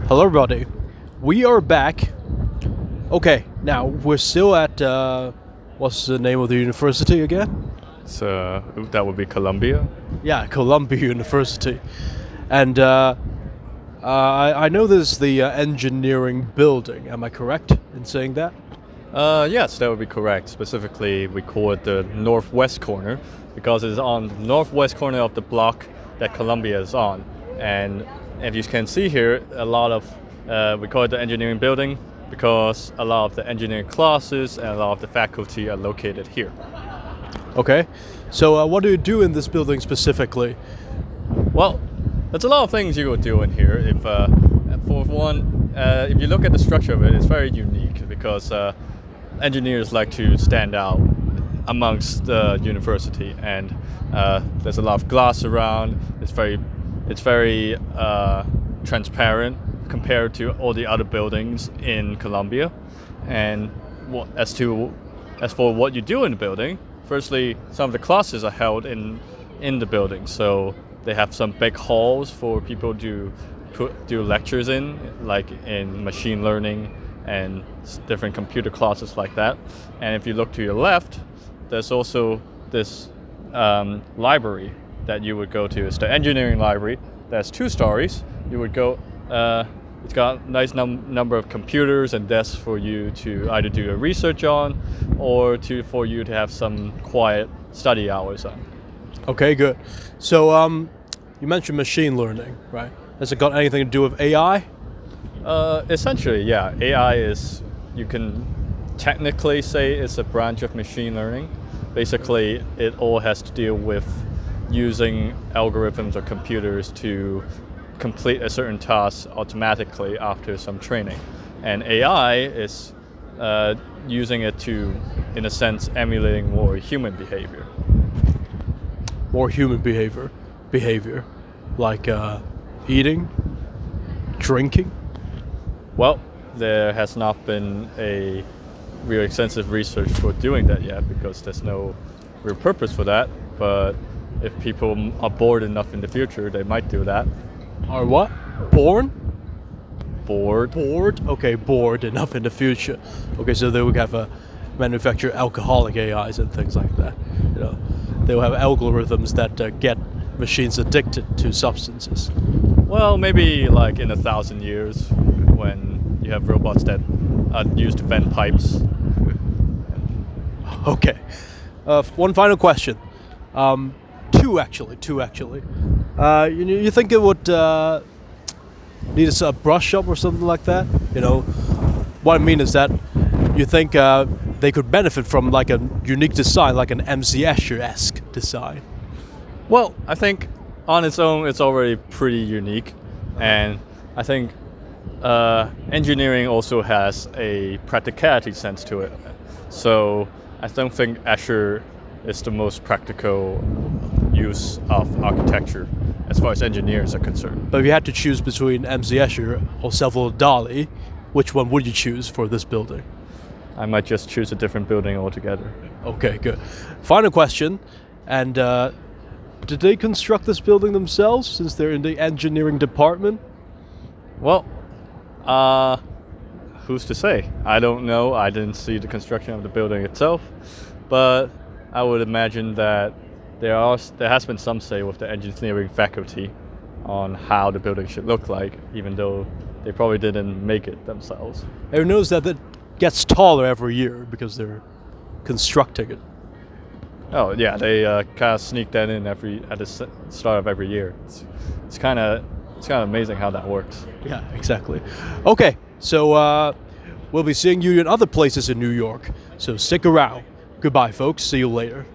Hello everybody, we are back. Okay, now we're still at, what's the name of the university again? So that would be Columbia. Yeah, Columbia University. And I know this is the engineering building, am I correct in saying that? Yes, that would be correct. Specifically, we call it the northwest corner because it's on the northwest corner of the block that Columbia is on. And as you can see here, a lot of, we call it the engineering building because a lot of the engineering classes and a lot of the faculty are located here. Okay, so what do you do in this building specifically? Well, there's a lot of things you could do in here. If, for one, if you look at the structure of it, it's very unique because engineers like to stand out amongst the university, and there's a lot of glass around. It's very transparent compared to all the other buildings in Columbia. And as for what you do in the building, firstly, some of the classes are held in the building, so they have some big halls for people to do lectures in, like in machine learning and different computer classes like that. And if you look to your left, there's also this library that you would go to. It's the engineering library. That's 2 stories. You would go. It's got a nice number of computers and desks for you to either do your research on, or for you to have some quiet study hours on. Okay, good. So you mentioned machine learning, right? Has it got anything to do with AI? Essentially, yeah. AI is, you can technically say it's a branch of machine learning. Basically, it all has to deal with using algorithms or computers to complete a certain task automatically after some training. And AI is using it to, in a sense, emulating more human behavior. More human behavior, like eating, drinking? Well, there has not been a real extensive research for doing that yet because there's no real purpose for that. But if people are bored enough in the future, they might do that. Are what? Bored? Bored? Okay, bored enough in the future. Okay, so they would have manufacture alcoholic AIs and things like that. You know, they will have algorithms that get machines addicted to substances. Well, maybe like in 1,000 years when you have robots that are used to bend pipes. Okay. One final question. Two actually. You think it would need a brush up or something like that? You know, what I mean is that you think they could benefit from like a unique design, like an MC Escher-esque design. Well, I think on its own, it's already pretty unique, and I think engineering also has a practicality sense to it. So I don't think Escher is the most practical use of architecture as far as engineers are concerned. But if you had to choose between MC Escher or Salvador Dali, which one would you choose for this building? I might just choose a different building altogether. Okay, good. Final question, and did they construct this building themselves since they're in the engineering department? Well, who's to say? I don't know. I didn't see the construction of the building itself, but I would imagine that there has been some say with the engineering faculty on how the building should look like, even though they probably didn't make it themselves. Everyone knows that it gets taller every year because they're constructing it. Oh yeah, they kind of sneak that in at the start of every year. It's kind of amazing how that works. Yeah, exactly. Okay, so we'll be seeing you in other places in New York. So stick around. Goodbye, folks. See you later.